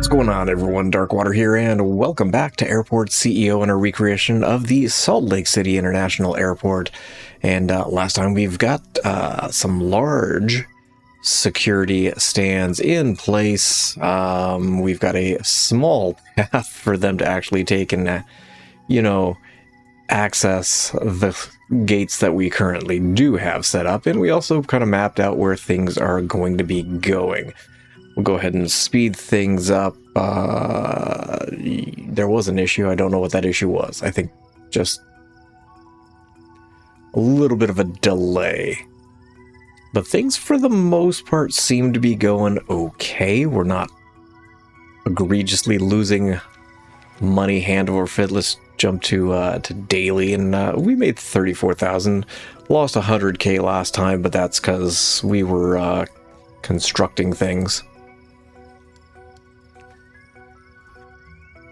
What's going on, everyone? Darkwater here, and welcome back to Airport CEO and a recreation of the Salt Lake City International Airport. And last time we've got some large security stands in place. We've got a small path for them to actually take and, access the gates that we currently do have set up. And we also kind of mapped out where things are going to be going. We'll go ahead and speed things up. There was an issue. I don't know what that issue was. I think just a little bit of a delay. But things for the most part seem to be going okay. We're not egregiously losing money hand over fist. Let's jump to daily, and we made 34,000. Lost 100k last time, but that's because we were constructing things.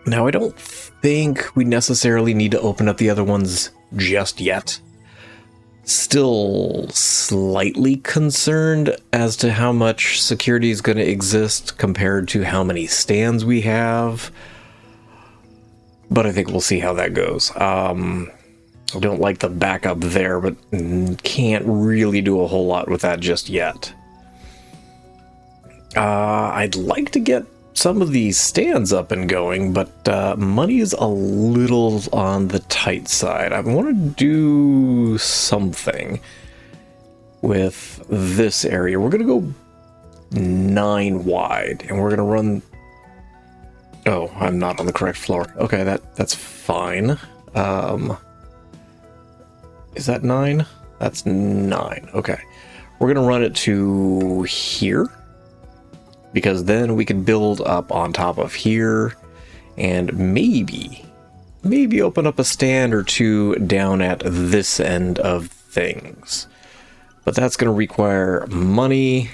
Now, I don't think we necessarily need to open up the other ones just yet. Still slightly concerned as to how much security is going to exist compared to how many stands we have. But I think we'll see how that goes. I don't like the backup there, but can't really do a whole lot with that just yet. I'd like to get some of these stands up and going, but money is a little on the tight side. I want to do something with this area. We're going to go 9 wide, and we're going to run... Oh, I'm not on the correct floor. Okay, that's fine. Is that 9? That's 9. Okay. We're going to run it to here, because then we can build up on top of here and maybe open up a stand or two down at this end of things. But that's going to require money.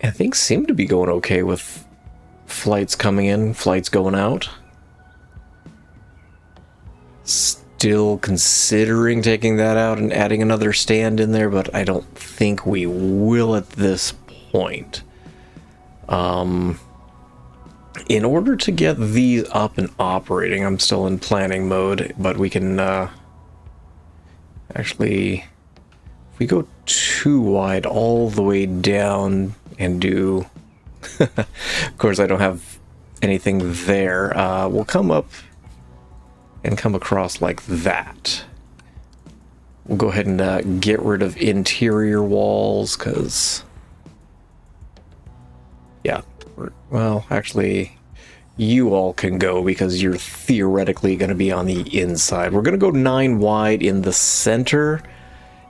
And things seem to be going okay with flights coming in, flights going out. Still considering taking that out and adding another stand in there, but I don't think we will at this point. In order to get these up and operating, I'm still in planning mode, but we can actually, if we go 2 wide all the way down and do, of course I don't have anything there, we'll come up and come across like that. We'll go ahead and get rid of interior walls, because, yeah, well, actually, you all can go because you're theoretically going to be on the inside. We're going to go 9 wide. In the center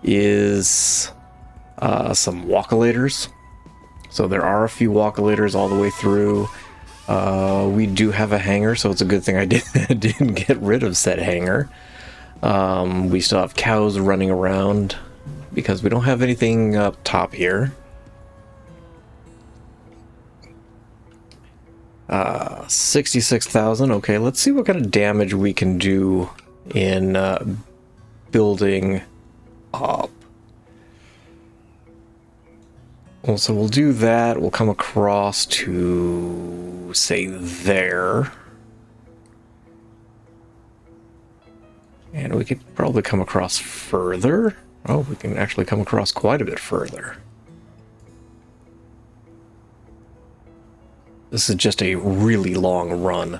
is some walkolators. So there are a few walkolators all the way through. We do have a hangar, so it's a good thing I didn't get rid of said hangar. We still have cows running around because we don't have anything up top here. 66,000. Okay, let's see what kind of damage we can do in building up. Well, so we'll do that. We'll come across to, say, there. And we could probably come across further. Oh, we can actually come across quite a bit further. This is just a really long run.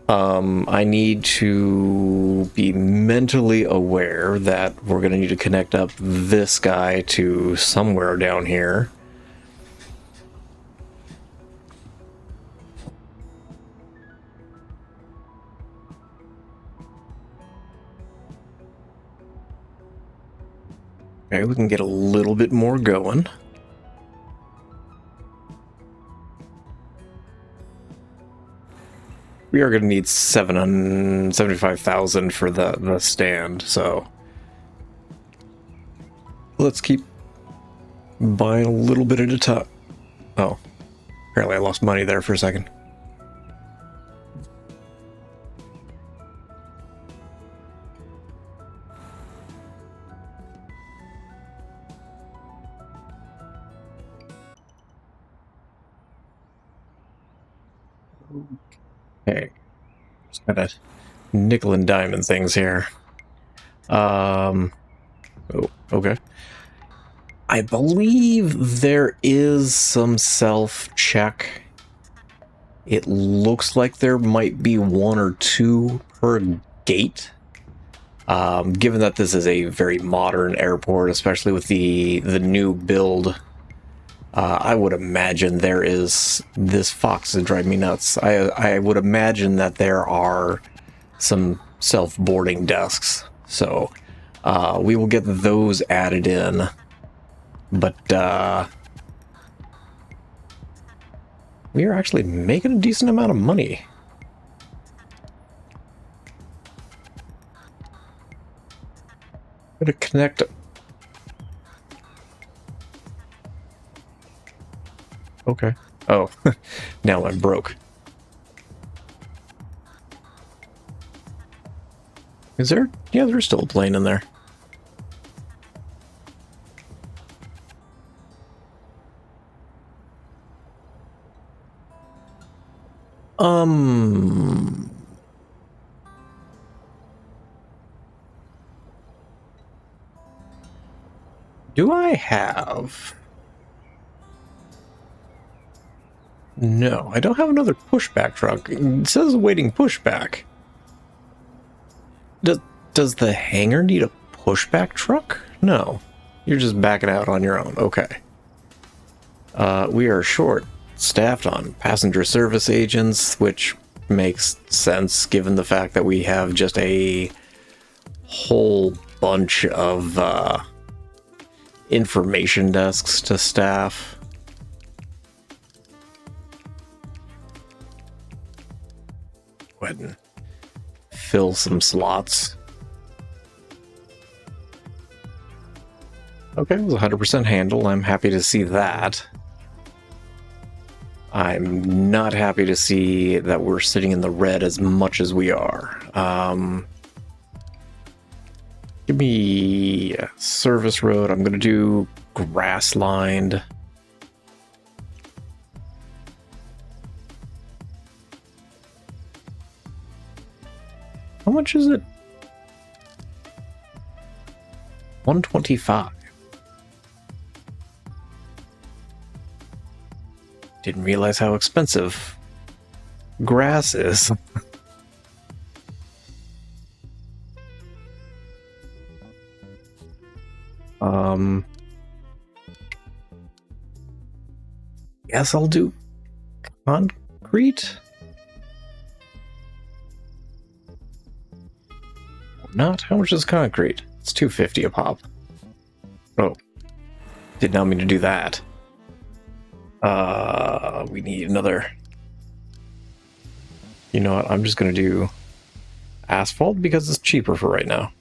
I need to be mentally aware that we're going to need to connect up this guy to somewhere down here. Okay, we can get a little bit more going. We are going to need 775,000 for the stand, so let's keep buying a little bit at a time. Oh, apparently I lost money there for a second. Okay. Just kind of nickel and diamond things here. Oh, okay. I believe there is some self-check. It looks like there might be one or two per gate. Given that this is a very modern airport, especially with the new build, I would imagine there is... This fox is driving me nuts. I would imagine that there are some self-boarding desks. So we will get those added in. But we are actually making a decent amount of money. I'm gonna connect. Okay. Oh, now I'm broke. Is there? Yeah, there's still a plane in there. Do I have... No, I don't have another pushback truck. It says awaiting pushback. Does the hangar need a pushback truck? No. You're just backing out on your own. Okay. We are short-staffed on passenger service agents, which makes sense given the fact that we have just a whole bunch of information desks to staff. Go ahead and fill some slots. Okay, it was 100% handle. I'm happy to see that. I'm not happy to see that we're sitting in the red as much as we are. Give me a service road. I'm going to do grass lined. How much is it? 125. Didn't realize how expensive grass is. Guess I'll do concrete. Or not? How much is concrete? It's $250 a pop. Oh, did not mean to do that. We need another. You know what? I'm just gonna do asphalt because it's cheaper for right now.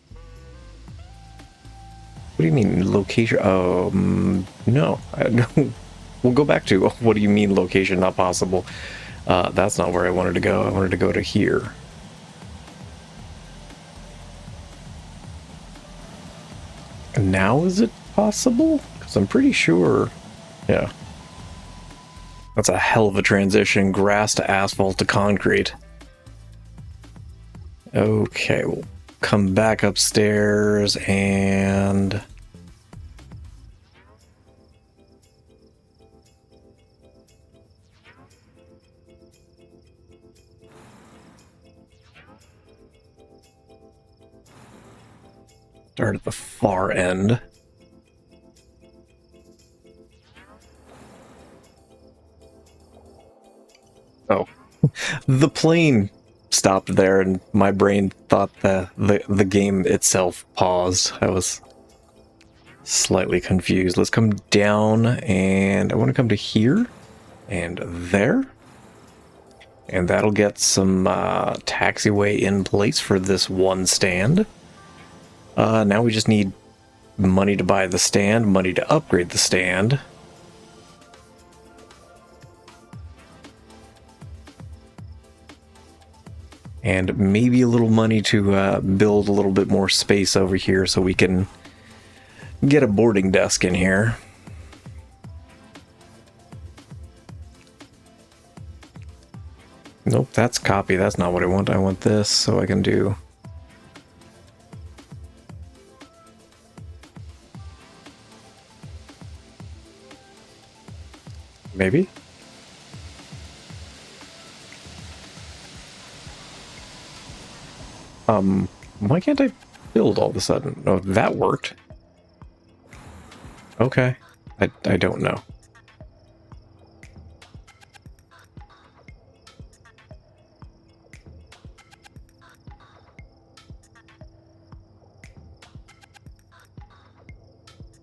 What do you mean location? No. We'll go back to what do you mean location not possible? That's not where I wanted to go. I wanted to go to here. Now is it possible? Because I'm pretty sure. Yeah. That's a hell of a transition. Grass to asphalt to concrete. Okay, we'll come back upstairs and... start at the far end. Oh, the plane stopped there and my brain thought the game itself paused. I was slightly confused. Let's come down and I want to come to here and there. And that'll get some taxiway in place for this one stand. Now we just need money to buy the stand, money to upgrade the stand. And maybe a little money to build a little bit more space over here so we can get a boarding desk in here. Nope, that's copy. That's not what I want. I want this so I can do... Maybe? Why can't I build all of a sudden? Oh, that worked. Okay. I don't know.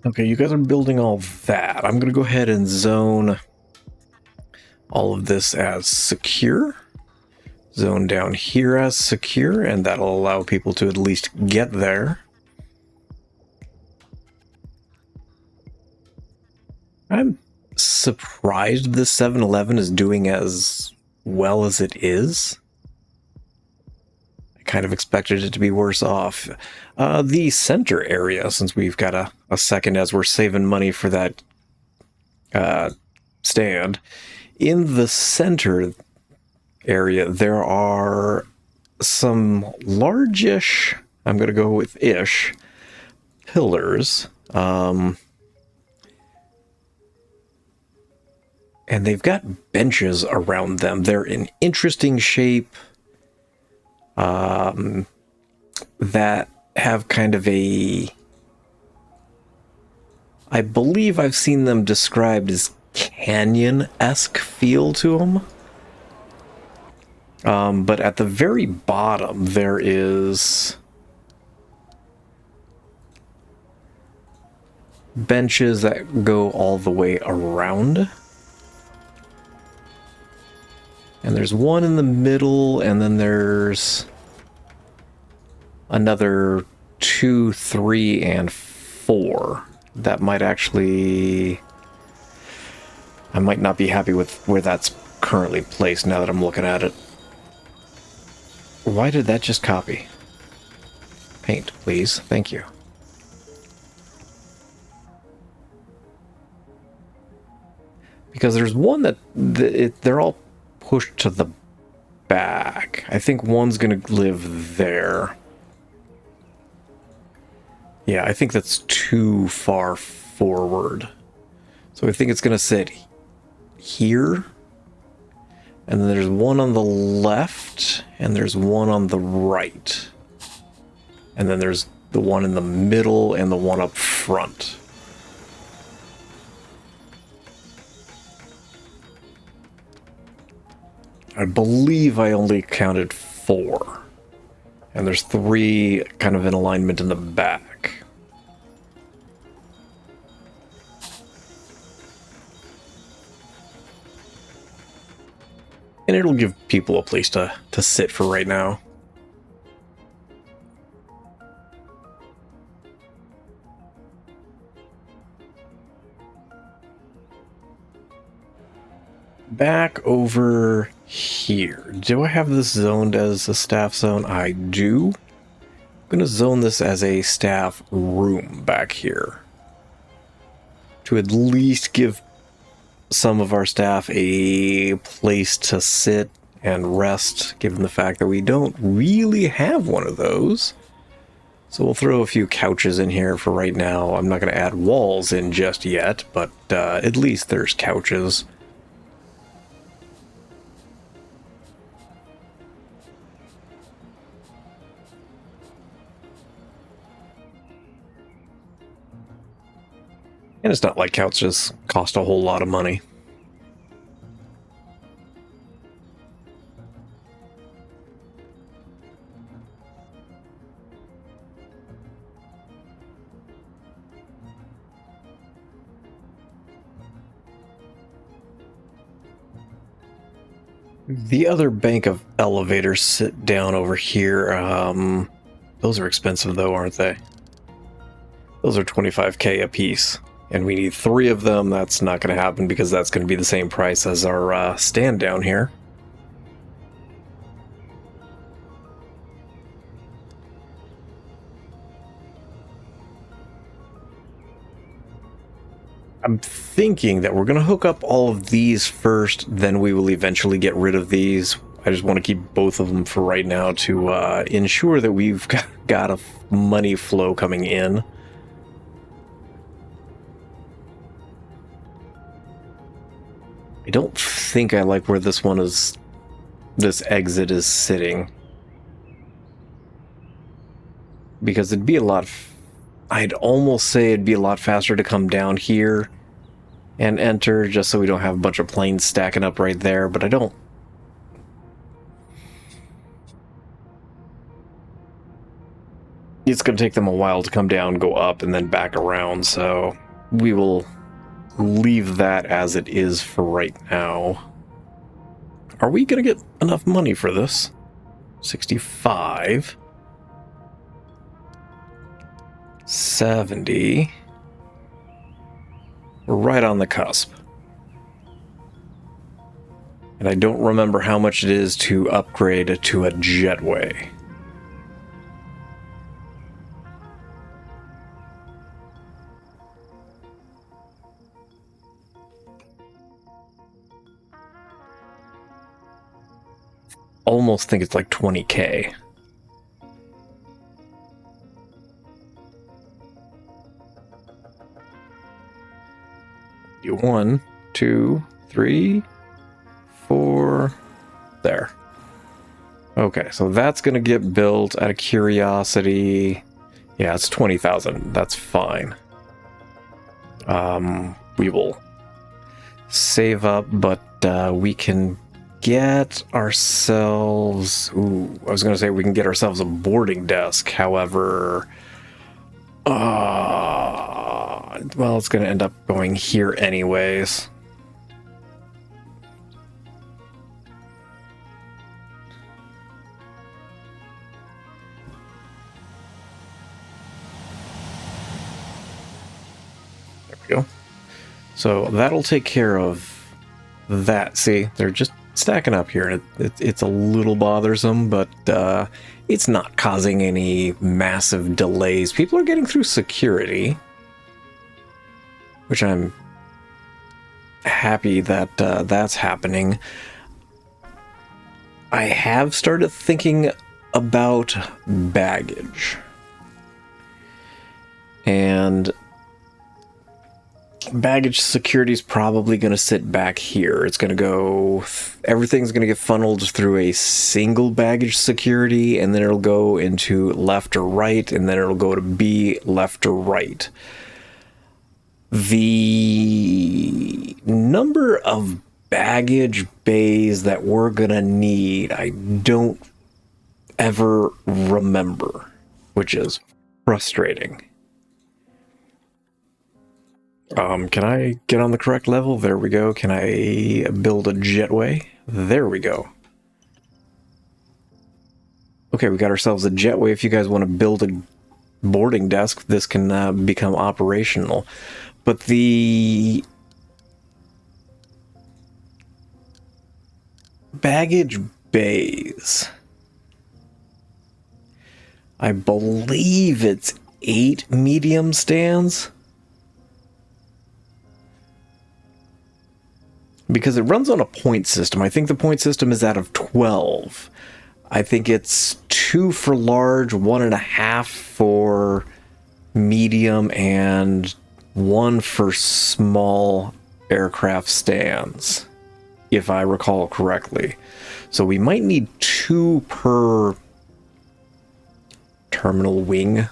Okay, you guys are building all that. I'm gonna go ahead and zone all of this as secure. Zone down here as secure, and that'll allow people to at least get there. I'm surprised this 7-Eleven is doing as well as it is. I kind of expected it to be worse off. The center area, since we've got a second as we're saving money for that stand. In the center area, there are some largish, I'm going to go with ish, pillars. And they've got benches around them. They're in interesting shape that have kind of a... I believe I've seen them described as canyon-esque feel to them. But at the very bottom, there is benches that go all the way around. And there's one in the middle, and then there's another 2, 3, and 4 that might actually... I might not be happy with where that's currently placed now that I'm looking at it. Why did that just copy? Paint, please. Thank you. Because there's one that they're all pushed to the back. I think one's going to live there. Yeah, I think that's too far forward. So I think it's going to sit here. And then there's one on the left, and there's one on the right. And then there's the one in the middle and the one up front. I believe I only counted 4. And there's 3 kind of in alignment in the back. And it'll give people a place to sit for right now. Back over here. Do I have this zoned as a staff zone? I do. I'm going to zone this as a staff room back here. To at least give some of our staff a place to sit and rest, given the fact that we don't really have one of those. So we'll throw a few couches in here for right now. I'm not going to add walls in just yet, but at least there's couches. And it's not like couches cost a whole lot of money. The other bank of elevators sit down over here. Those are expensive though, aren't they? Those are 25k a piece. And we need 3 of them. That's not going to happen because that's going to be the same price as our stand down here. I'm thinking that we're going to hook up all of these first, then we will eventually get rid of these. I just want to keep both of them for right now to ensure that we've got a money flow coming in. I don't think I like where this exit is sitting. Because it'd be a lot... I'd almost say it'd be a lot faster to come down here and enter, just so we don't have a bunch of planes stacking up right there, but I don't... It's going to take them a while to come down, go up, and then back around, so we will leave that as it is for right now. Are we going to get enough money for this? 65. 70. We're right on the cusp. And I don't remember how much it is to upgrade to a jetway. Almost think it's like 20K. You 1, 2, 3, 4. There. Okay, so that's gonna get built out of curiosity. Yeah, it's 20,000. That's fine. We will save up, but we can get ourselves... Ooh, I was gonna say we can get ourselves a boarding desk. However, well, it's gonna end up going here anyways. There we go. So that'll take care of that. See, they're just stacking up here, and it's a little bothersome, but it's not causing any massive delays. People are getting through security, which I'm happy that that's happening. I have started thinking about baggage. And baggage security is probably going to sit back here. It's going to go... Everything's going to get funneled through a single baggage security, and then it'll go into left or right, and then it'll go to B, left or right. The number of baggage bays that we're going to need, I don't ever remember, which is frustrating. Can I get on the correct level? There we go. Can I build a jetway? There we go. Okay, we got ourselves a jetway. If you guys want to build a boarding desk, this can become operational. But the baggage bays, I believe it's 8 medium stands. Because it runs on a point system. I think the point system is out of 12. I think it's 2 for large, 1.5 for medium, and 1 for small aircraft stands, if I recall correctly. So we might need 2 per terminal wing.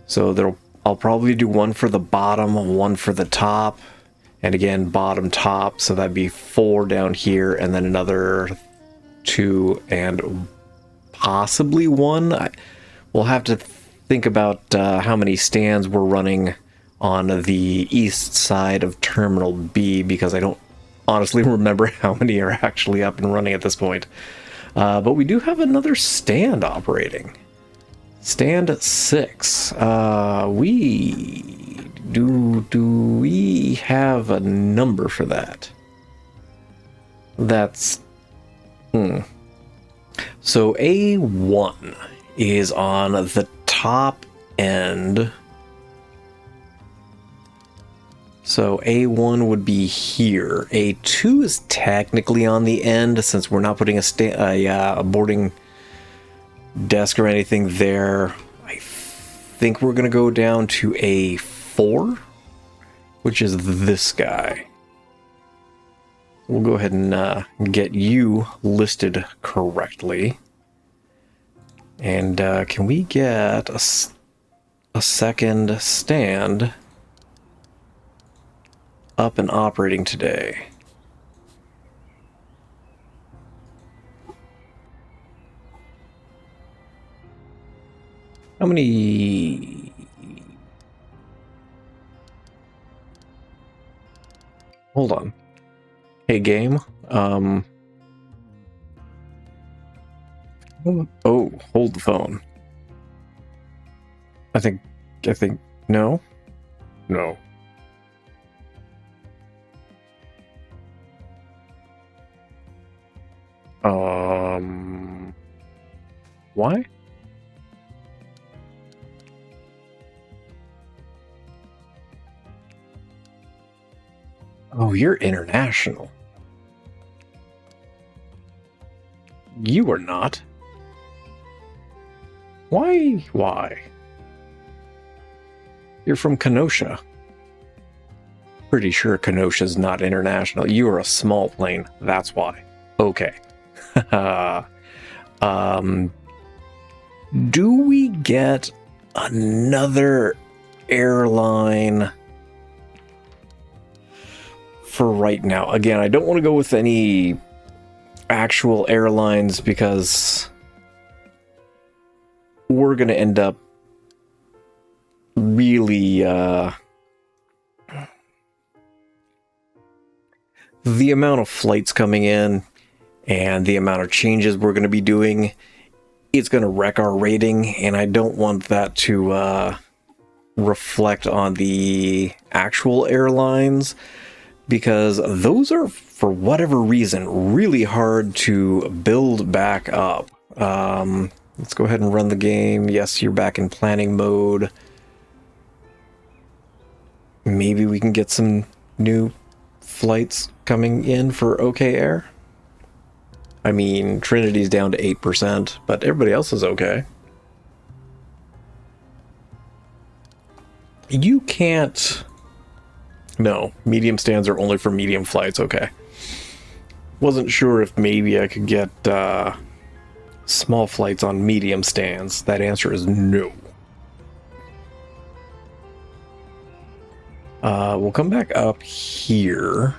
So I'll probably do 1 for the bottom, 1 for the top. And again, bottom, top, so that'd be 4 down here, and then another 2 and possibly 1. We'll have to think about how many stands we're running on the east side of Terminal B, because I don't honestly remember how many are actually up and running at this point. But we do have another stand operating. Stand 6. Do we have a number for that? That's... So A1 is on the top end. So A1 would be here. A2 is technically on the end since we're not putting a boarding desk or anything there. I think we're going to go down to A4, which is this guy. We'll go ahead and get you listed correctly. And can we get a second stand up and operating today? How many? Hold on. Hey, game. Oh, hold the phone. I think, no? No. Why? Oh, you're international. You are not. Why? Why? You're from Kenosha. Pretty sure Kenosha's not international. You are a small plane. That's why. Okay. Do we get another airline for right now? Again, I don't want to go with any actual airlines because we're going to end up really the amount of flights coming in and the amount of changes we're going to be doing, it's going to wreck our rating, and I don't want that to reflect on the actual airlines, because those are, for whatever reason, really hard to build back up. Let's go ahead and run the game. Yes, you're back in planning mode. Maybe we can get some new flights coming in for OK Air. I mean, Trinity's down to 8%, but everybody else is okay. You can't... No, medium stands are only for medium flights, okay. Wasn't sure if maybe I could get small flights on medium stands. That answer is no. We'll come back up here.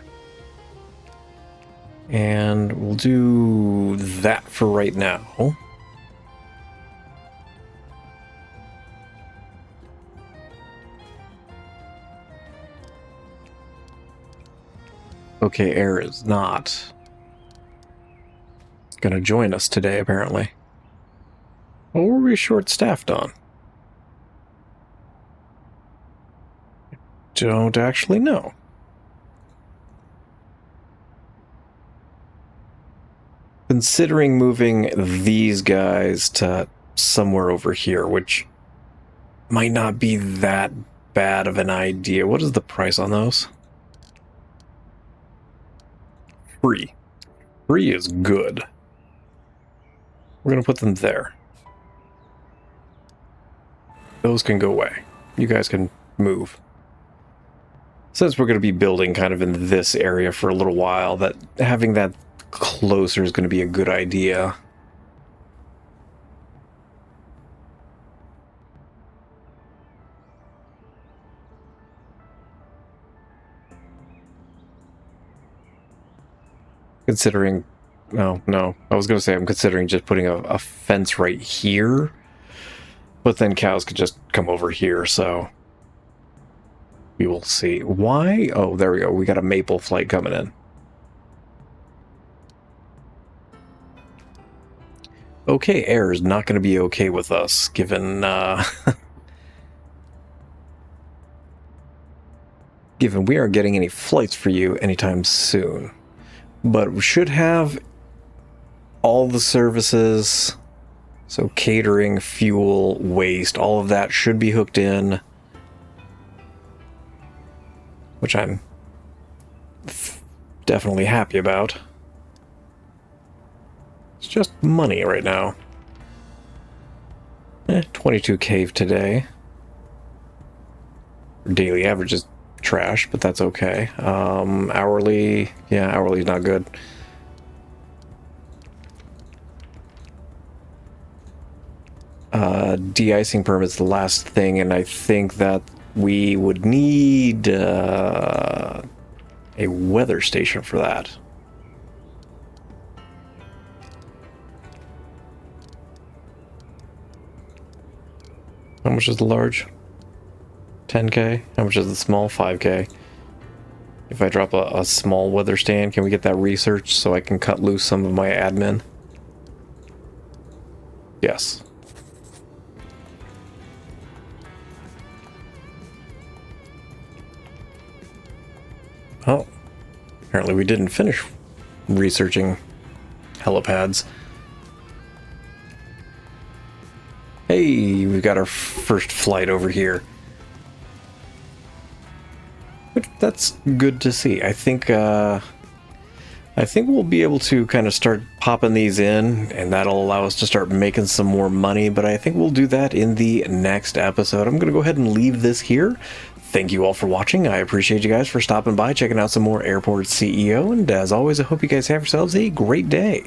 And we'll do that for right now. OK Air is not going to join us today, apparently. What were we short-staffed on? Don't actually know. Considering moving these guys to somewhere over here, which might not be that bad of an idea. What is the price on those? Free. Free is good. We're going to put them there. Those can go away. You guys can move. Since we're going to be building kind of in this area for a little while, that having that closer is going to be a good idea. Considering... No, I was going to say I'm considering just putting a fence right here. But then cows could just come over here, so... We will see. Why? Oh, there we go. We got a maple flight coming in. OK Air is not going to be okay with us, given given we aren't getting any flights for you anytime soon. But we should have all the services, so catering, fuel, waste, all of that should be hooked in. which I'm definitely happy about. It's just money right now. 22K today. Daily average is trash, but that's okay. Hourly, yeah, hourly's not good. De-icing permit's the last thing, and I think that we would need a weather station for that. How much is the large? 10K? How much is the small? 5K. If I drop a small weather stand, can we get that research so I can cut loose some of my admin? Yes. Oh, apparently we didn't finish researching helipads. Hey, we've got our first flight over here. But that's good to see. I think we'll be able to kind of start popping these in, and that'll allow us to start making some more money, but I think we'll do that in the next episode. I'm going to go ahead and leave this here. Thank you all for watching. I appreciate you guys for stopping by, checking out some more Airport CEO, and as always, I hope you guys have yourselves a great day.